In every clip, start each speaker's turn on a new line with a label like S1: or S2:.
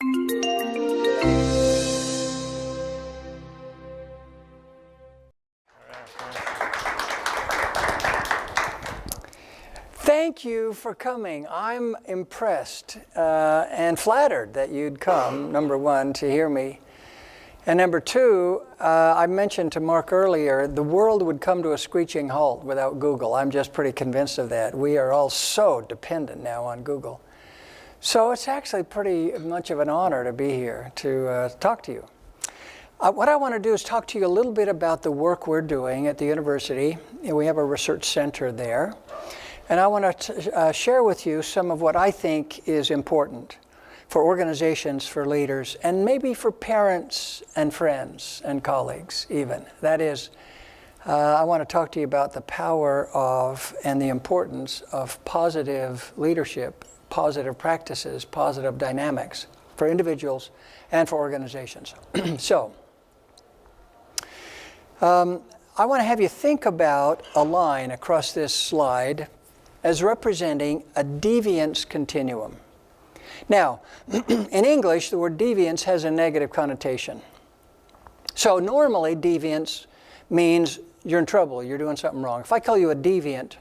S1: Thank you for coming. I'm impressed and flattered that you'd come, number one, to hear me. And number two, I mentioned to Mark earlier, the world would come to a screeching halt without Google. I'm just pretty convinced of that. We are all so dependent now on Google. So it's actually pretty much of an honor to be here to talk to you. What I want to do is talk to you a little bit about the work we're doing at the university. We have a research center there. And I want to share with you some of what I think is important for organizations, for leaders, and maybe for parents and friends and colleagues even. That is, I want to talk to you about the power of and the importance of positive leadership, positive practices, positive dynamics for individuals and for organizations. So, I want to have you think about a line across this slide as representing a deviance continuum. Now, in English, the word deviance has a negative connotation. So normally, deviance means you're in trouble, you're doing something wrong. If I call you a deviant,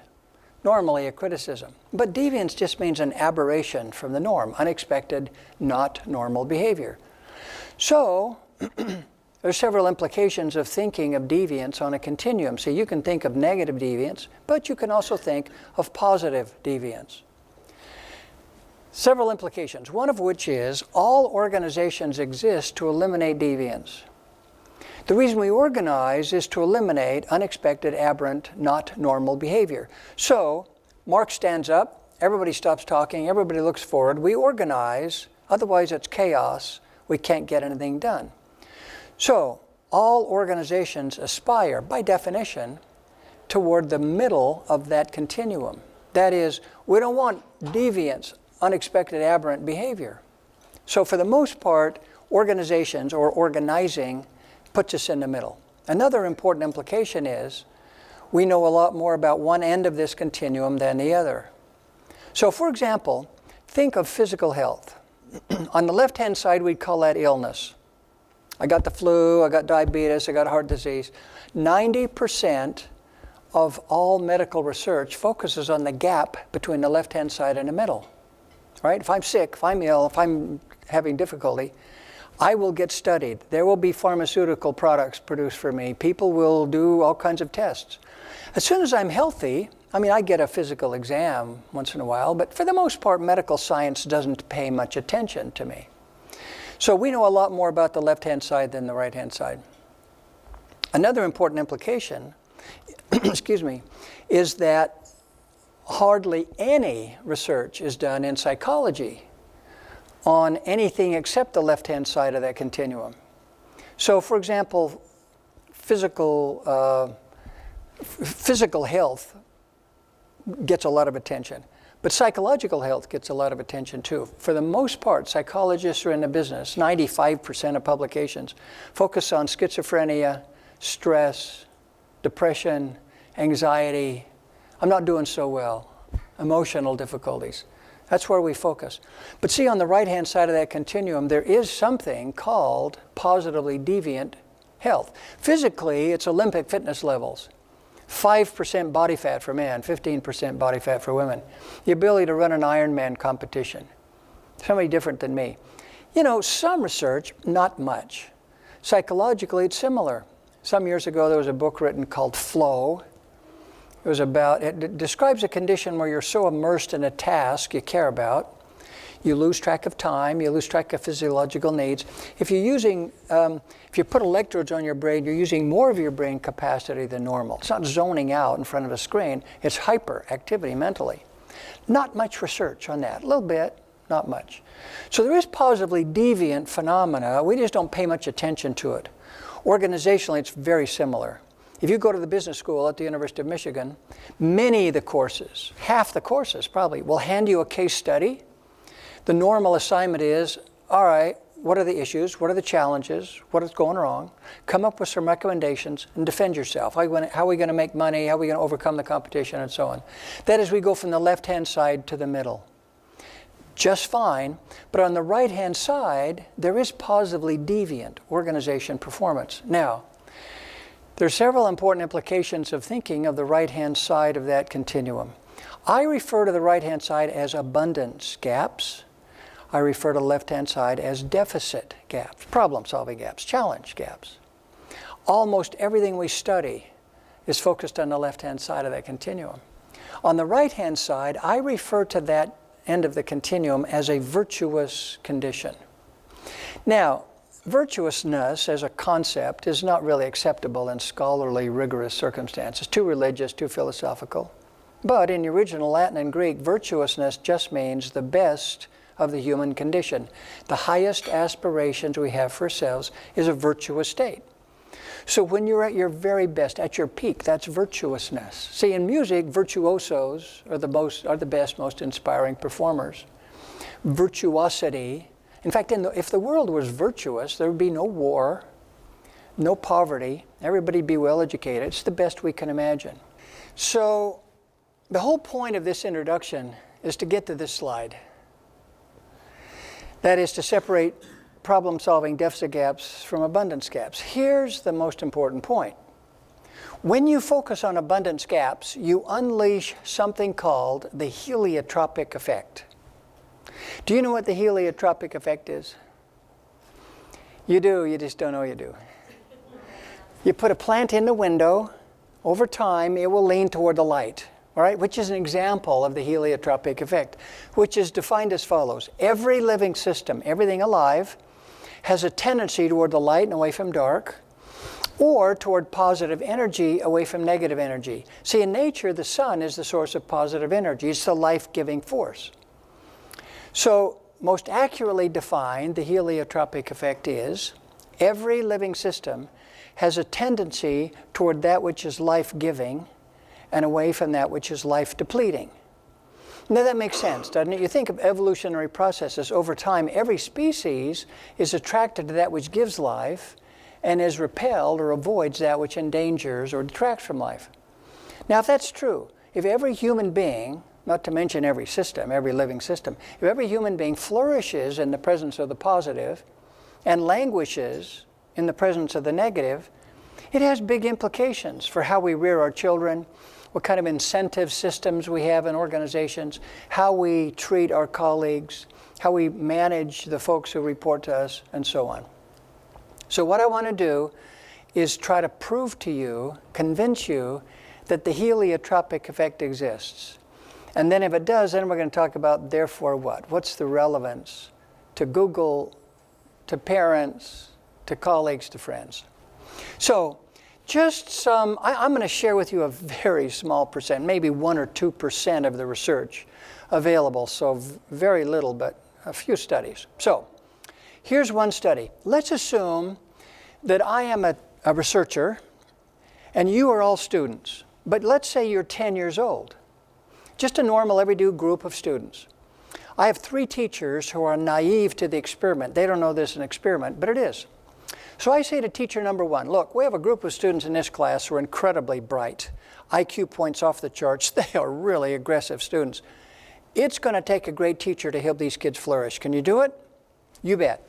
S1: normally a criticism. But deviance just means an aberration from the norm, unexpected, not normal behavior. So, there are several implications of thinking of deviance on a continuum. So you can think of negative deviance, but you can also think of positive deviance. Several implications, one of which is all organizations exist to eliminate deviance. The reason we organize is to eliminate unexpected, aberrant, not normal behavior. So Mark stands up, everybody stops talking, everybody looks forward, we organize, otherwise it's chaos, we can't get anything done. So, all organizations aspire, by definition, toward the middle of that continuum. That is, we don't want deviance, unexpected, aberrant behavior. So for the most part, organizations or organizing puts us in the middle. Another important implication is we know a lot more about one end of this continuum than the other. So for example, think of physical health. On the left-hand side, we'd call that illness. I got the flu, I got diabetes, I got heart disease. 90% of all medical research focuses on the gap between the left-hand side and the middle. Right? If I'm sick, if I'm ill, if I'm having difficulty, I will get studied. There will be pharmaceutical products produced for me. People will do all kinds of tests. As soon as I'm healthy, I get a physical exam once in a while, but for the most part, medical science doesn't pay much attention to me. So we know a lot more about the left-hand side than the right-hand side. Another important implication, excuse me, is that hardly any research is done in psychology on anything except the left-hand side of that continuum. So for example, physical health gets a lot of attention. But psychological health gets a lot of attention too. For the most part, psychologists are in the business. 95% of publications focus on schizophrenia, stress, depression, anxiety. I'm not doing so well. Emotional difficulties. That's where we focus. But see, on the right-hand side of that continuum, there is something called positively deviant health. Physically, it's Olympic fitness levels. 5% body fat for men, 15% body fat for women. The ability to run an Ironman competition. Somebody different than me. Some research, not much. Psychologically, it's similar. Some years ago, there was a book written called Flow. It describes a condition where you're so immersed in a task you care about, you lose track of time, you lose track of physiological needs. If you put electrodes on your brain, you're using more of your brain capacity than normal. It's not zoning out in front of a screen, it's hyperactivity mentally. Not much research on that, a little bit, not much. So there is positively deviant phenomena, we just don't pay much attention to it. Organizationally, it's very similar. If you go to the business school at the University of Michigan, many of the courses, half the courses probably, will hand you a case study. The normal assignment is, all right, what are the issues? What are the challenges? What is going wrong? Come up with some recommendations and defend yourself. How are we going to make money? How are we going to overcome the competition and so on? That is, we go from the left-hand side to the middle. just fine. But on the right-hand side, there is positively deviant organization performance. Now, there are several important implications of thinking of the right-hand side of that continuum. I refer to the right-hand side as abundance gaps. I refer to the left-hand side as deficit gaps, problem-solving gaps, challenge gaps. Almost everything we study is focused on the left-hand side of that continuum. On the right-hand side, I refer to that end of the continuum as a virtuous condition. Now, virtuousness as a concept is not really acceptable in scholarly, rigorous circumstances, too religious, too philosophical. But in the original Latin and Greek, virtuousness just means the best of the human condition. The highest aspirations we have for ourselves is a virtuous state. So when you're at your very best, at your peak, that's virtuousness. See, in music, virtuosos are the best, most inspiring performers. Virtuosity, in fact, if the world was virtuous, there would be no war, no poverty, everybody would be well educated. It's the best we can imagine. So the whole point of this introduction is to get to this slide. That is to separate problem-solving deficit gaps from abundance gaps. Here's the most important point. When you focus on abundance gaps, you unleash something called the heliotropic effect. Do you know what the heliotropic effect is? You do, you just don't know you do. You put a plant in the window, over time it will lean toward the light. All right, which is an example of the heliotropic effect, which is defined as follows. Every living system, everything alive, has a tendency toward the light and away from dark, or toward positive energy away from negative energy. See, in nature, the sun is the source of positive energy. It's the life-giving force. So, most accurately defined, the heliotropic effect is every living system has a tendency toward that which is life-giving and away from that which is life-depleting. Now that makes sense, doesn't it? You think of evolutionary processes. Over time, every species is attracted to that which gives life and is repelled or avoids that which endangers or detracts from life. Now if that's true, if every human being, not to mention every system, every living system, if every human being flourishes in the presence of the positive and languishes in the presence of the negative, it has big implications for how we rear our children, what kind of incentive systems we have in organizations, how we treat our colleagues, how we manage the folks who report to us, and so on. So what I want to do is try to prove to you, convince you, that the heliotropic effect exists. And then if it does, then we're going to talk about therefore what? What's the relevance to Google, to parents, to colleagues, to friends? So just some, I'm going to share with you a very small percent, maybe 1 or 2% of the research available, so very little, but a few studies. So here's one study. Let's assume that I am a researcher and you are all students, but let's say you're 10 years old. Just a normal, everyday group of students. I have 3 teachers who are naive to the experiment. They don't know this is an experiment, but it is. So I say to teacher number 1, look, we have a group of students in this class who are incredibly bright. IQ points off the charts. They are really aggressive students. It's going to take a great teacher to help these kids flourish. Can you do it? You bet.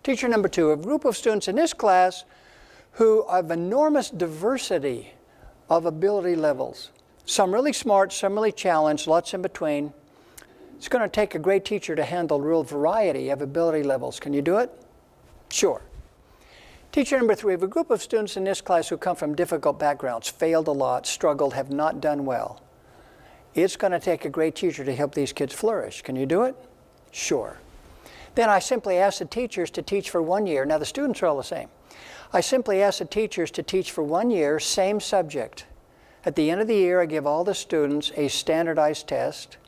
S1: Teacher number 2, a group of students in this class who have enormous diversity of ability levels. Some really smart, some really challenged, lots in between. It's going to take a great teacher to handle a real variety of ability levels. Can you do it? Sure. Teacher number 3, we have a group of students in this class who come from difficult backgrounds, failed a lot, struggled, have not done well. It's going to take a great teacher to help these kids flourish. Can you do it? Sure. Then I simply ask the teachers to teach for 1 year. Now the students are all the same. I simply ask the teachers to teach for 1 year, same subject. At the end of the year, I give all the students a standardized test,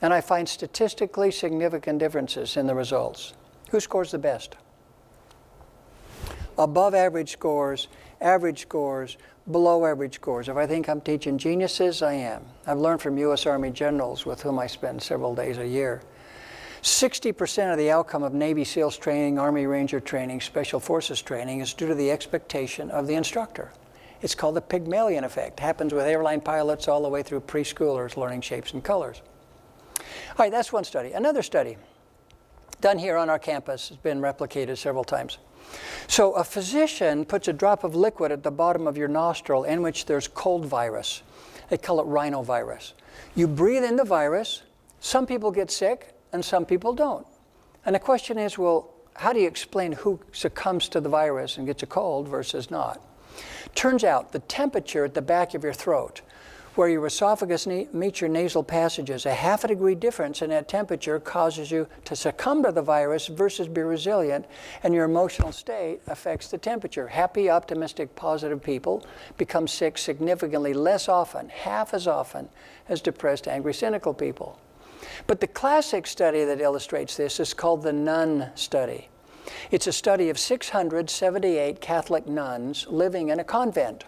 S1: and I find statistically significant differences in the results. Who scores the best? Above average scores, below average scores. If I think I'm teaching geniuses, I am. I've learned from U.S. Army generals with whom I spend several days a year. 60% of the outcome of Navy SEALs training, Army Ranger training, Special Forces training is due to the expectation of the instructor. It's called the Pygmalion effect. It happens with airline pilots all the way through preschoolers learning shapes and colors. All right, that's one study. Another study done here on our campus has been replicated several times. So a physician puts a drop of liquid at the bottom of your nostril in which there's cold virus. They call it rhinovirus. You breathe in the virus. Some people get sick and some people don't. And the question is, well, how do you explain who succumbs to the virus and gets a cold versus not? Turns out the temperature at the back of your throat, where your esophagus meets your nasal passages, a 0.5 degree difference in that temperature causes you to succumb to the virus versus be resilient, and your emotional state affects the temperature. Happy, optimistic, positive people become sick significantly less often, half as often as depressed, angry, cynical people. But the classic study that illustrates this is called the nun study. It's a study of 678 Catholic nuns living in a convent.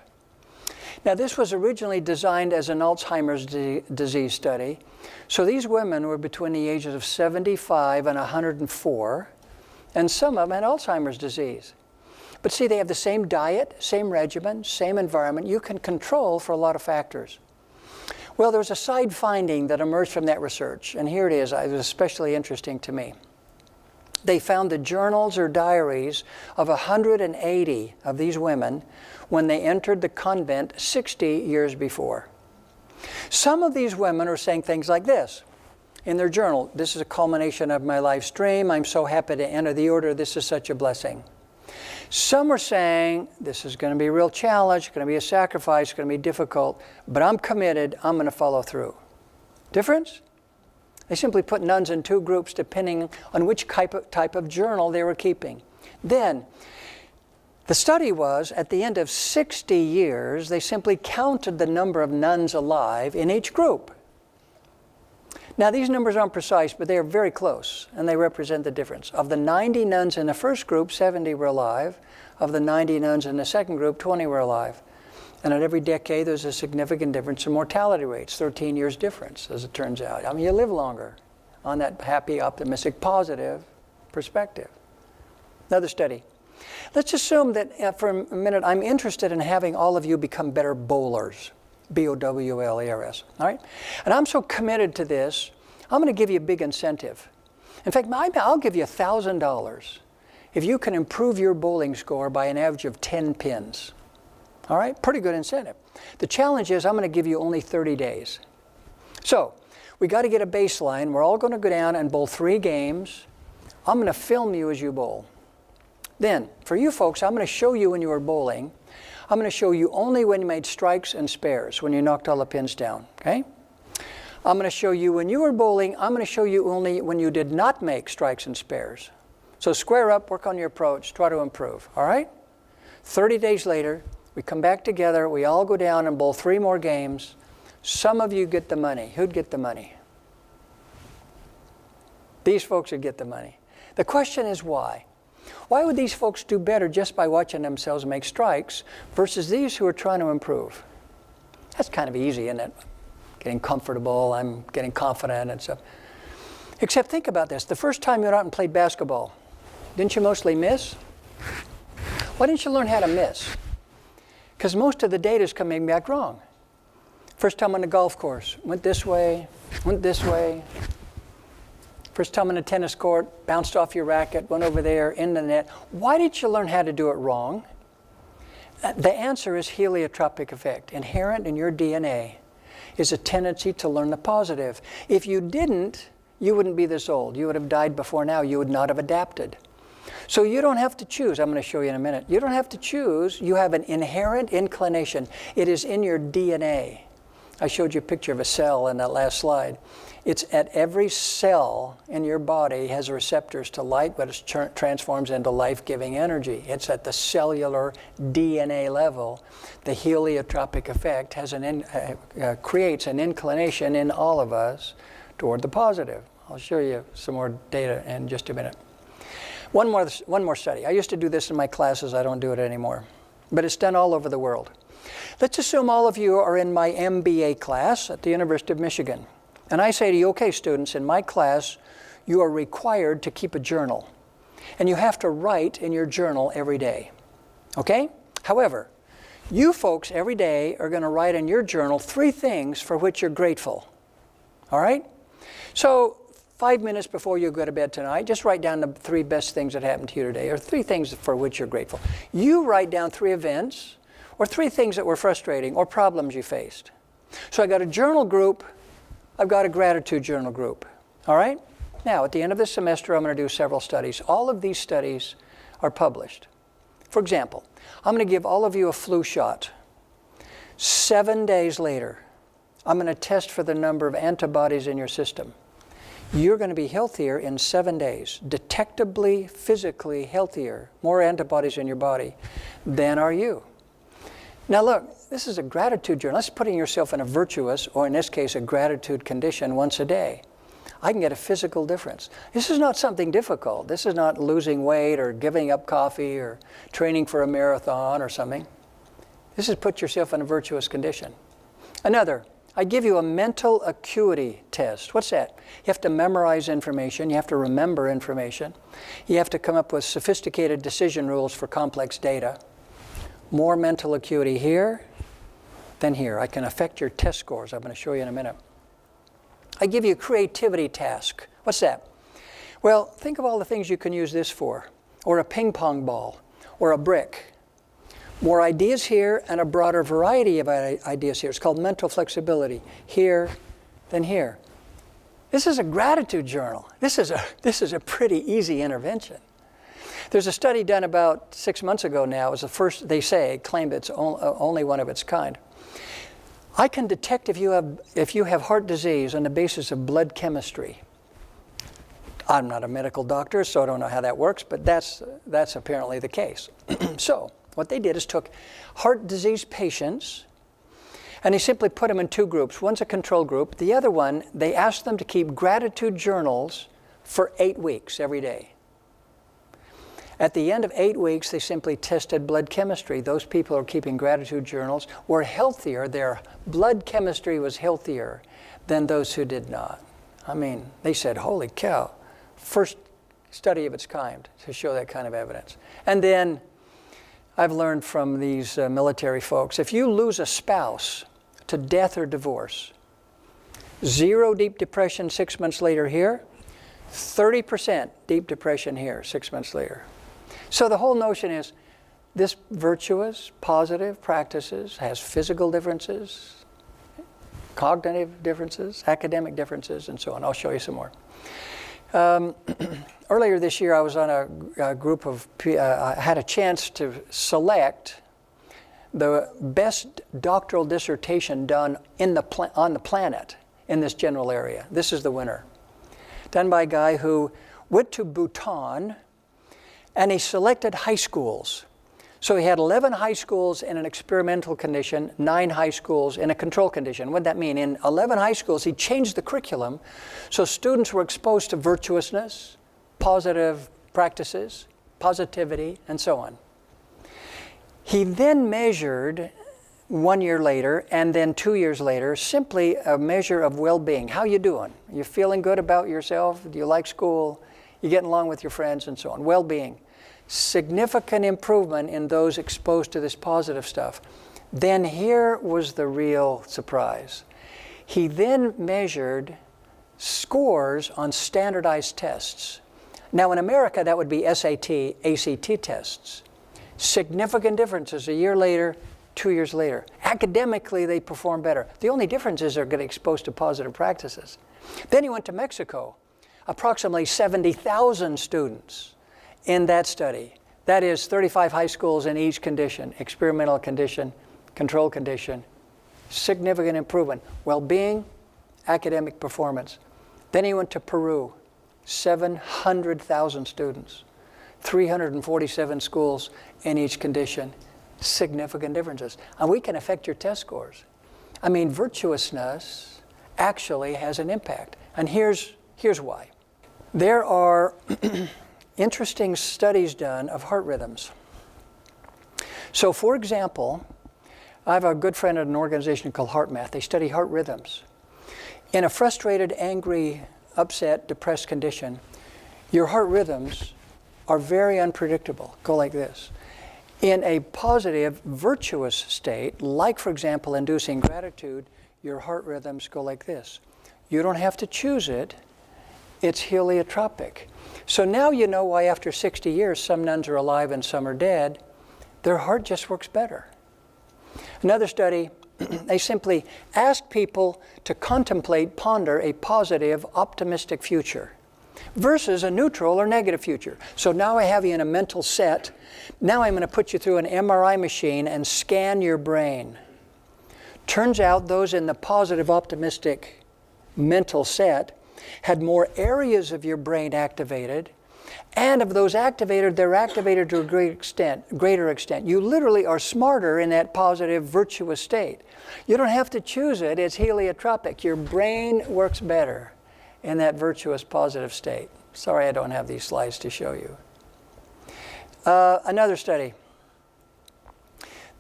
S1: Now, this was originally designed as an Alzheimer's disease study. So these women were between the ages of 75 and 104, and some of them had Alzheimer's disease. But see, they have the same diet, same regimen, same environment. You can control for a lot of factors. Well, there was a side finding that emerged from that research, and here it is. It was especially interesting to me. They found the journals or diaries of 180 of these women when they entered the convent 60 years before. Some of these women are saying things like this in their journal: "This is a culmination of my life's dream. I'm so happy to enter the order. This is such a blessing." Some are saying, "This is going to be a real challenge, it's going to be a sacrifice, it's going to be difficult, but I'm committed, I'm going to follow through." Difference? They simply put nuns in two groups depending on which type of journal they were keeping. Then, the study was, at the end of 60 years, they simply counted the number of nuns alive in each group. Now, these numbers aren't precise, but they are very close, and they represent the difference. Of the 90 nuns in the first group, 70 were alive. Of the 90 nuns in the second group, 20 were alive. And at every decade, there's a significant difference in mortality rates, 13 years difference, as it turns out. I mean, you live longer on that happy, optimistic, positive perspective. Another study. Let's assume that for a minute, I'm interested in having all of you become better bowlers. B-O-W-L-E-R-S, all right? And I'm so committed to this, I'm going to give you a big incentive. In fact, I'll give you $1,000 if you can improve your bowling score by an average of 10 pins. All right, pretty good incentive. The challenge is I'm going to give you only 30 days. So we got to get a baseline. We're all going to go down and bowl 3 games. I'm going to film you as you bowl. Then, for you folks, I'm going to show you when you were bowling. I'm going to show you only when you made strikes and spares, when you knocked all the pins down, okay? I'm going to show you when you were bowling. I'm going to show you only when you did not make strikes and spares. So square up, work on your approach, try to improve, all right? 30 days later, we come back together, we all go down and bowl 3 more games. Some of you get the money. Who'd get the money? These folks would get the money. The question is why? Why would these folks do better just by watching themselves make strikes versus these who are trying to improve? That's kind of easy, isn't it? Getting comfortable, I'm getting confident and stuff. Except think about this. The first time you went out and played basketball, didn't you mostly miss? Why didn't you learn how to miss? Because most of the data is coming back wrong. First time on the golf course, went this way, went this way. First time on the tennis court, bounced off your racket, went over there, in the net. Why did you learn how to do it wrong? The answer is heliotropic effect. Inherent in your DNA is a tendency to learn the positive. If you didn't, you wouldn't be this old. You would have died before now. You would not have adapted. So you don't have to choose. I'm going to show you in a minute. You don't have to choose. You have an inherent inclination. It is in your DNA. I showed you a picture of a cell in that last slide. It's at every cell in your body has receptors to light, but it transforms into life-giving energy. It's at the cellular DNA level. The heliotropic effect has creates an inclination in all of us toward the positive. I'll show you some more data in just a minute. One more study. I used to do this in my classes. I don't do it anymore. But it's done all over the world. Let's assume all of you are in my MBA class at the University of Michigan. And I say to you, okay, students, in my class, you are required to keep a journal. And you have to write in your journal every day. Okay? However, you folks every day are going to write in your journal 3 things for which you're grateful. All right? So 5 minutes before you go to bed tonight, just write down the 3 best things that happened to you today, or 3 things for which you're grateful. You write down 3 events, or 3 things that were frustrating, or problems you faced. So I got a journal group, I've got a gratitude journal group. All right? Now, at the end of this semester, I'm going to do several studies. All of these studies are published. For example, I'm going to give all of you a flu shot. 7 days later, I'm going to test for the number of antibodies in your system. You're going to be healthier in 7 days, detectably, physically healthier, more antibodies in your body than are you. Now look, this is a gratitude journal. That's putting yourself in a virtuous, or in this case, a gratitude condition once a day. I can get a physical difference. This is not something difficult. This is not losing weight or giving up coffee or training for a marathon or something. This is put yourself in a virtuous condition. Another, I give you a mental acuity test. What's that? You have to memorize information. You have to remember information. You have to come up with sophisticated decision rules for complex data. More mental acuity here than here. I can affect your test scores. I'm going to show you in a minute. I give you a creativity task. What's that? Well, think of all the things you can use this for, or a ping pong ball, or a brick. More ideas here and a broader variety of ideas here. It's called mental flexibility, here than here. This is a gratitude journal. This is a pretty easy intervention. There's a study done about 6 months ago now. It was the first, they say, claimed it's only one of its kind. I can detect if you have heart disease on the basis of blood chemistry. I'm not a medical doctor, so I don't know how that works, but that's apparently the case. So what they did is took heart disease patients, and they simply put them in 2 groups. One's a control group. The other one, they asked them to keep gratitude journals for 8 weeks every day. At the end of 8 weeks, they simply tested blood chemistry. Those people who are keeping gratitude journals were healthier. Their blood chemistry was healthier than those who did not. I mean, they said, holy cow, first study of its kind to show that kind of evidence. And then I've learned from these military folks, if you lose a spouse to death or divorce, 0 deep depression 6 months later here, 30% deep depression here 6 months later. So the whole notion is this virtuous, positive practices has physical differences, cognitive differences, academic differences, and so on. I'll show you some more. Earlier this year, I was on a group of, I had a chance to select the best doctoral dissertation done on the planet in this general area. This is the winner. Done by a guy who went to Bhutan, and he selected high schools. So he had 11 high schools in an experimental condition, 9 high schools in a control condition. What did that mean? In 11 high schools, he changed the curriculum so students were exposed to virtuousness, positive practices, positivity, and so on. He then measured 1 year later and then 2 years later simply a measure of well-being. How you doing? You feeling good about yourself? Do you like school? You getting along with your friends and so on? Well-being. Significant improvement in those exposed to this positive stuff. Then here was the real surprise. He then measured scores on standardized tests. Now in America, that would be SAT, ACT tests. Significant differences a year later, 2 years later. Academically, they perform better. The only difference is they're getting exposed to positive practices. Then he went to Mexico. Approximately 70,000 students in that study. That is 35 high schools in each condition, experimental condition, control condition. Significant improvement. Well-being, academic performance. Then he went to Peru. 700,000 students. 347 schools in each condition. Significant differences. And we can affect your test scores. I mean, virtuousness actually has an impact. And here's why. There are interesting studies done of heart rhythms. So for example, I have a good friend at an organization called HeartMath. They study heart rhythms. In a frustrated, angry, upset, depressed condition, your heart rhythms are very unpredictable. Go like this. In a positive, virtuous state, like for example inducing gratitude, your heart rhythms go like this. You don't have to choose it. It's heliotropic. So now you know why after 60 years some nuns are alive and some are dead. Their heart just works better. Another study, they simply asked people to ponder a positive, optimistic future versus a neutral or negative future. So now I have you in a mental set. Now I'm going to put you through an MRI machine and scan your brain. Turns out those in the positive, optimistic mental set had more areas of your brain activated, and of those activated, they're activated to a greater extent. You literally are smarter in that positive, virtuous state. You don't have to choose it. It's heliotropic. Your brain works better in that virtuous, positive state. Sorry I don't have these slides to show you. Another study.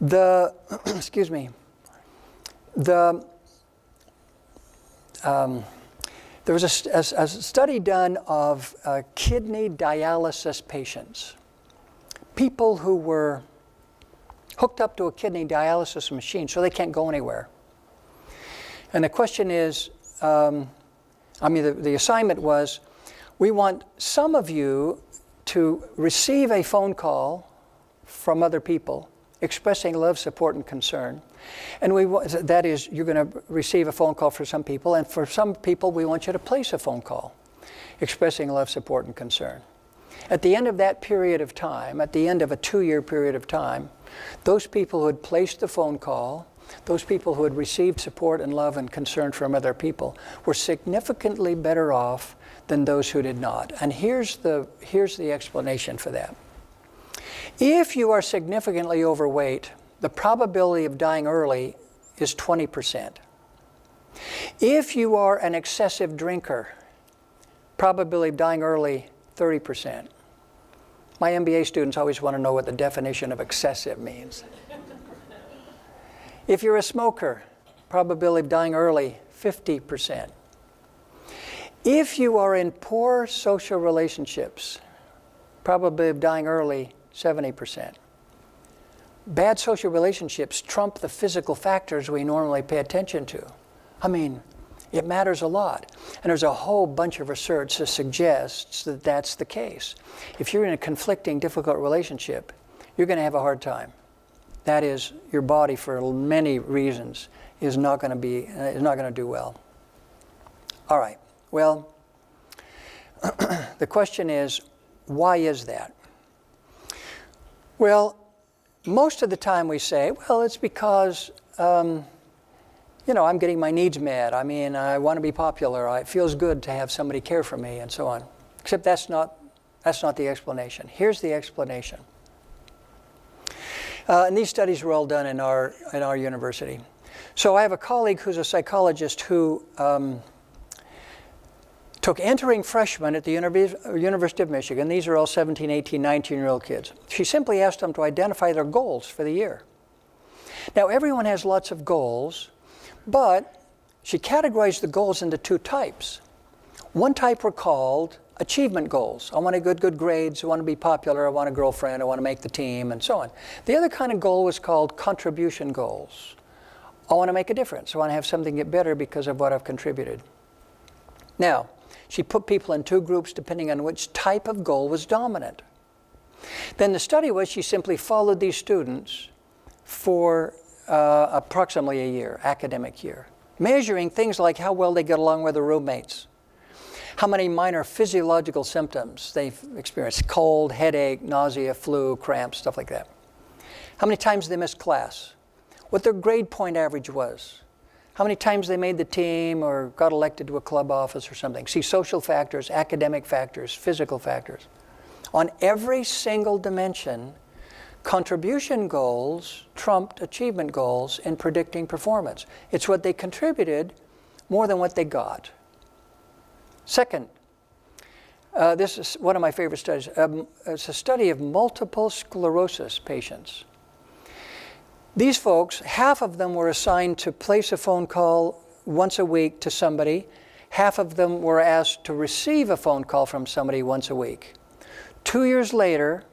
S1: Excuse me. There was a study done of kidney dialysis patients, people who were hooked up to a kidney dialysis machine so they can't go anywhere. And the question is, the assignment was, we want some of you to receive a phone call from other people expressing love, support, and concern. And that is, you're going to receive a phone call for some people, and for some people we want you to place a phone call expressing love, support, and concern. At the end of that period of time, at the end of a 2-year period of time, those people who had placed the phone call, those people who had received support and love and concern from other people, were significantly better off than those who did not. And here's the explanation for that. If you are significantly overweight, the probability of dying early is 20%. If you are an excessive drinker, probability of dying early, 30%. My MBA students always want to know what the definition of excessive means. If you're a smoker, probability of dying early, 50%. If you are in poor social relationships, probability of dying early, 70%. Bad social relationships trump the physical factors we normally pay attention to. I mean, it matters a lot. And there's a whole bunch of research that suggests that that's the case. If you're in a conflicting, difficult relationship, you're going to have a hard time. That is, your body, for many reasons, is not going to do well. All right. Well, the question is, why is that? Well, most of the time we say, well, it's because, I'm getting my needs met. I mean, I want to be popular. It feels good to have somebody care for me, and so on. Except that's not the explanation. Here's the explanation. And these studies were all done in our university. So I have a colleague who's a psychologist who took entering freshmen at the University of Michigan. These are all 17, 18, 19-year-old kids. She simply asked them to identify their goals for the year. Now, everyone has lots of goals, but she categorized the goals into 2 types. One type were called achievement goals. I want to get good grades, I want to be popular, I want a girlfriend, I want to make the team, and so on. The other kind of goal was called contribution goals. I want to make a difference. I want to have something get better because of what I've contributed. Now, she put people in 2 groups depending on which type of goal was dominant. Then the study was she simply followed these students for approximately a year, academic year, measuring things like how well they get along with their roommates, how many minor physiological symptoms they've experienced, cold, headache, nausea, flu, cramps, stuff like that. How many times they missed class, what their grade point average was, how many times they made the team or got elected to a club office or something. See, social factors, academic factors, physical factors. On every single dimension, contribution goals trumped achievement goals in predicting performance. It's what they contributed more than what they got. Second, this is one of my favorite studies. It's a study of multiple sclerosis patients. These folks, half of them were assigned to place a phone call once a week to somebody. Half of them were asked to receive a phone call from somebody once a week. 2 years later,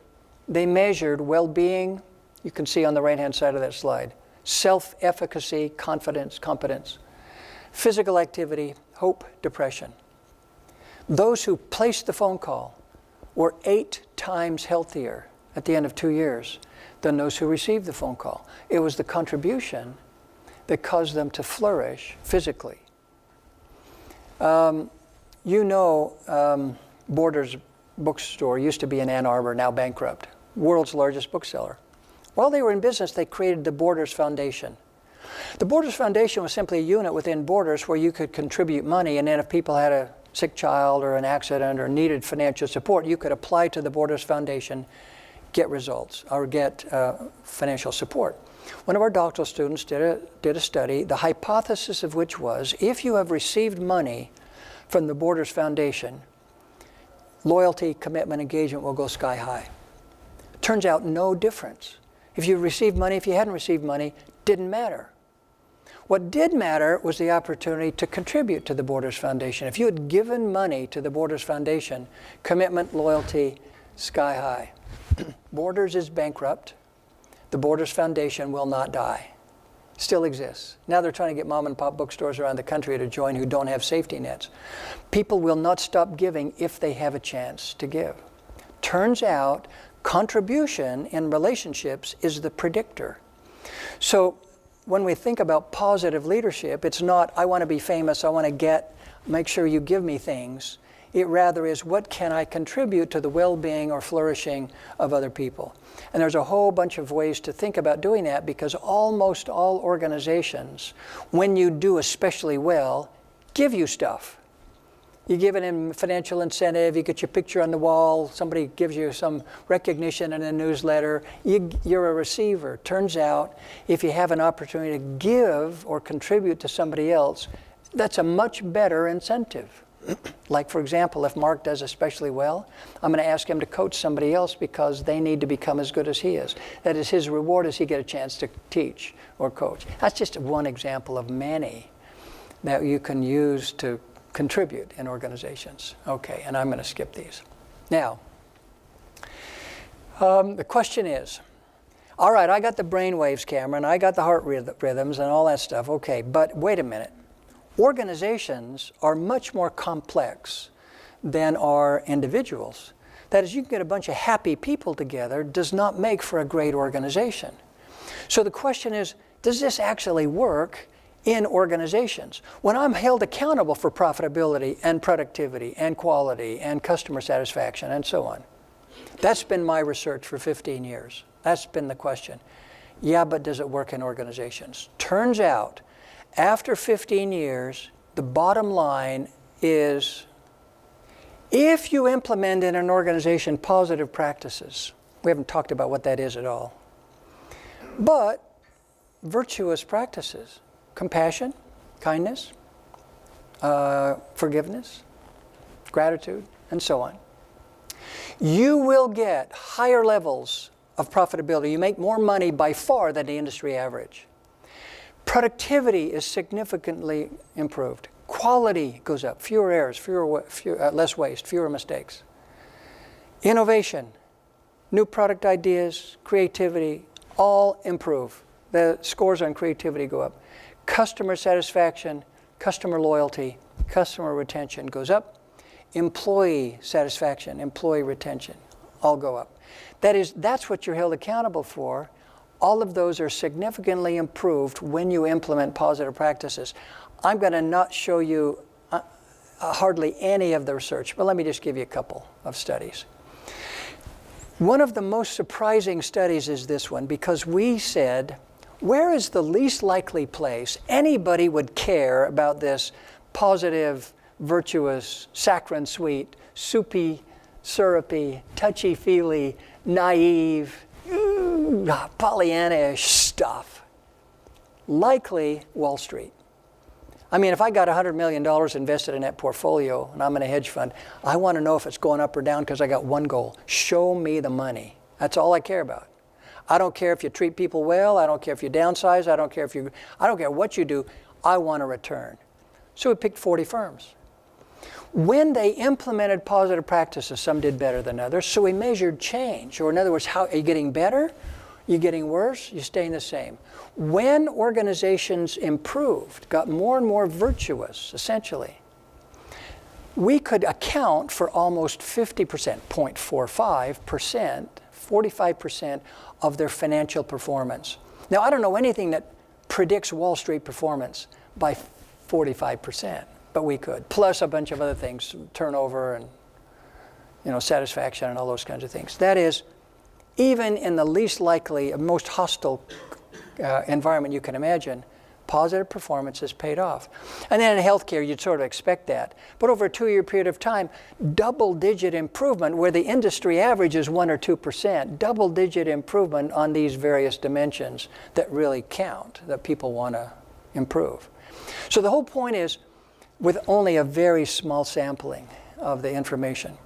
S1: they measured well-being. You can see on the right-hand side of that slide. Self-efficacy, confidence, competence. physical activity, hope, depression. Those who placed the phone call were 8 times healthier at the end of 2 years than those who received the phone call. It was the contribution that caused them to flourish physically. Borders bookstore used to be in Ann Arbor, now bankrupt. World's largest bookseller. While they were in business, they created the Borders Foundation. The Borders Foundation was simply a unit within Borders where you could contribute money, and then if people had a sick child or an accident or needed financial support, you could apply to the Borders Foundation, get results, or get financial support. One of our doctoral students did a study, the hypothesis of which was, if you have received money from the Borders Foundation, loyalty, commitment, engagement will go sky high. Turns out no difference. If you received money, if you hadn't received money, didn't matter. What did matter was the opportunity to contribute to the Borders Foundation. If you had given money to the Borders Foundation, commitment, loyalty, sky high. Borders is bankrupt. The Borders Foundation will not die. Still exists. Now they're trying to get mom and pop bookstores around the country to join who don't have safety nets. People will not stop giving if they have a chance to give. Turns out contribution in relationships is the predictor. So when we think about positive leadership, it's not, I want to be famous, I want to make sure you give me things. It rather is, what can I contribute to the well-being or flourishing of other people? And there's a whole bunch of ways to think about doing that, because almost all organizations, when you do especially well, give you stuff. You give an financial incentive, you get your picture on the wall, somebody gives you some recognition in a newsletter, you're a receiver. Turns out, if you have an opportunity to give or contribute to somebody else, that's a much better incentive. Like, for example, if Mark does especially well, I'm going to ask him to coach somebody else because they need to become as good as he is. That is, his reward is he get a chance to teach or coach. That's just one example of many that you can use to contribute in organizations. Okay, and I'm going to skip these. Now, the question is, all right, I got the brainwaves, Cameron, I got the heart rhythms and all that stuff. Okay, but wait a minute. Organizations are much more complex than are individuals. That is, you can get a bunch of happy people together, does not make for a great organization. So the question is, does this actually work in organizations? When I'm held accountable for profitability and productivity and quality and customer satisfaction and so on. That's been my research for 15 years. That's been the question. Yeah, but does it work in organizations? Turns out, after 15 years, the bottom line is, if you implement in an organization positive practices, we haven't talked about what that is at all, but virtuous practices, compassion, kindness, forgiveness, gratitude, and so on, you will get higher levels of profitability. You make more money by far than the industry average. Productivity is significantly improved. Quality goes up. Fewer errors, less waste, fewer mistakes. Innovation, new product ideas, creativity, all improve. The scores on creativity go up. Customer satisfaction, customer loyalty, customer retention goes up. Employee satisfaction, employee retention, all go up. That is, that's what you're held accountable for. All of those are significantly improved when you implement positive practices. I'm going to not show you hardly any of the research, but let me just give you a couple of studies. One of the most surprising studies is this one, because we said, where is the least likely place anybody would care about this positive, virtuous, saccharine sweet, soupy, syrupy, touchy-feely, naive, Pollyanna-ish stuff? Likely Wall Street. I mean, if I got $100 million invested in that portfolio and I'm in a hedge fund, I want to know if it's going up or down because I got one goal. Show me the money. That's all I care about. I don't care if you treat people well. I don't care if you downsize. I don't care what you do. I want a return. So we picked 40 firms. When they implemented positive practices, some did better than others. So we measured change. Or in other words, how are you getting better? You getting worse? You staying the same. When organizations improved, got more and more virtuous, essentially, we could account for almost 50%, 0.45%, 45% of their financial performance. Now, I don't know anything that predicts Wall Street performance by 45%, but we could. Plus a bunch of other things, turnover and satisfaction and all those kinds of things. That is, even in the least likely, most hostile environment you can imagine, positive performance has paid off. And then in healthcare, you'd sort of expect that. But over a 2-year period of time, double-digit improvement where the industry average is 1 or 2%, double-digit improvement on these various dimensions that really count, that people want to improve. So the whole point is, with only a very small sampling of the information,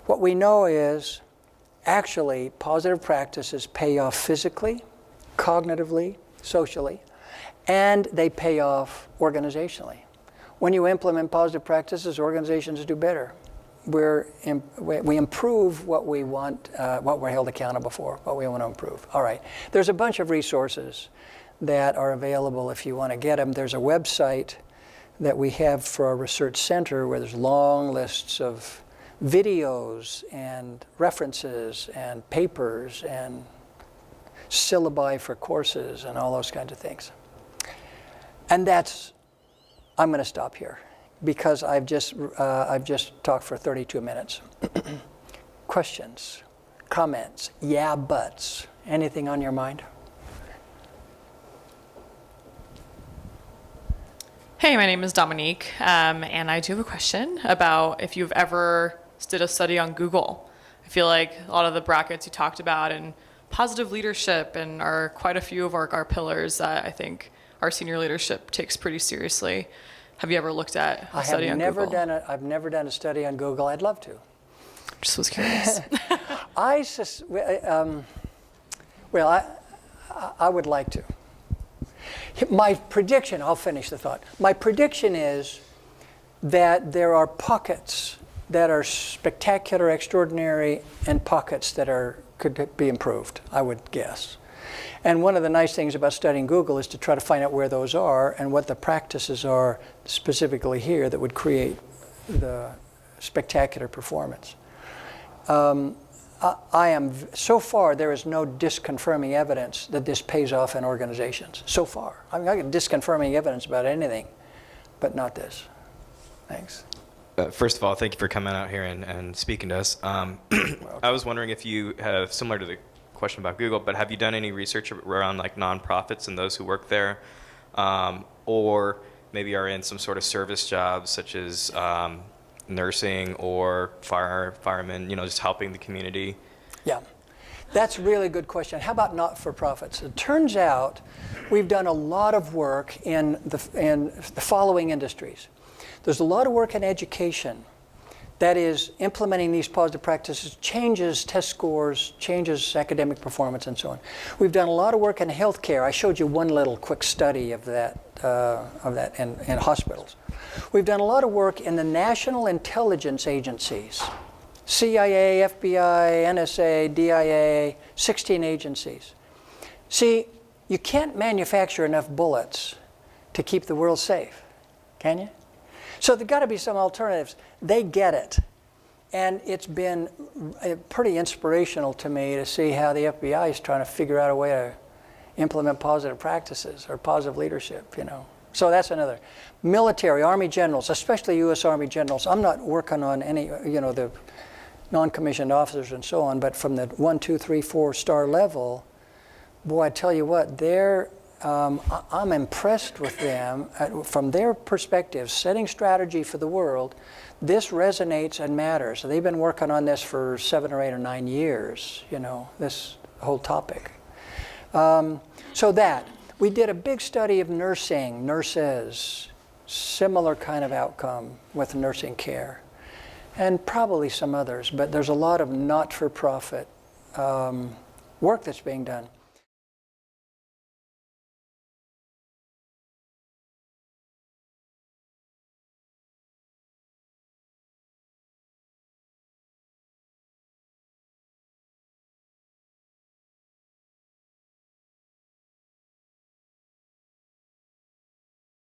S1: what we know is actually positive practices pay off physically, cognitively, socially, and they pay off organizationally. When you implement positive practices, organizations do better. We improve what we want, what we're held accountable for, what we want to improve. All right. There's a bunch of resources that are available if you want to get them. There's a website that we have for our research center where there's long lists of videos and references and papers and syllabi for courses and all those kinds of things. And I'm going to stop here because I've just talked for 32 minutes. Questions, comments, yeah, buts, anything on your mind?
S2: Hey, my name is Dominique, and I do have a question about if you've ever did a study on Google. I feel like a lot of the brackets you talked about and positive leadership and are quite a few of our pillars that I think our senior leadership takes pretty seriously. Have you ever looked at a study on Google?
S1: I've never done a study on Google. I'd love to.
S2: Just was curious.
S1: I would like to. My prediction, I'll finish the thought. My prediction is that there are pockets that are spectacular, extraordinary, and pockets that could be improved, I would guess. And one of the nice things about studying Google is to try to find out where those are and what the practices are specifically here that would create the spectacular performance. So far, there is no disconfirming evidence that this pays off in organizations. So far. I get disconfirming evidence about anything, but not this. Thanks.
S3: First of all, thank you for coming out here and speaking to us. I was wondering if you have, similar to the question about Google, but have you done any research around like nonprofits and those who work there, or maybe are in some sort of service jobs such as nursing or firemen, just helping the community?
S1: Yeah, that's a really good question. How about not-for-profits? It turns out we've done a lot of work in the following industries. There's a lot of work in education. That is, implementing these positive practices changes test scores, changes academic performance, and so on. We've done a lot of work in healthcare. I showed you one little quick study of that in hospitals. We've done a lot of work in the national intelligence agencies, CIA, FBI, NSA, DIA, 16 agencies. See, you can't manufacture enough bullets to keep the world safe, can you? So there's got to be some alternatives. They get it. And it's been pretty inspirational to me to see how the FBI is trying to figure out a way to implement positive practices or positive leadership, So that's another. Military, Army generals, especially U.S. Army generals. I'm not working on any, the non-commissioned officers and so on, but from the 1, 2, 3, 4-star level, boy, I tell you what, I'm impressed with them from their perspective, setting strategy for the world. This resonates and matters. They've been working on this for 7 or 8 or 9 years, this whole topic. So that. We did a big study of nursing, nurses, similar kind of outcome with nursing care, and probably some others, but there's a lot of not-for-profit work that's being done.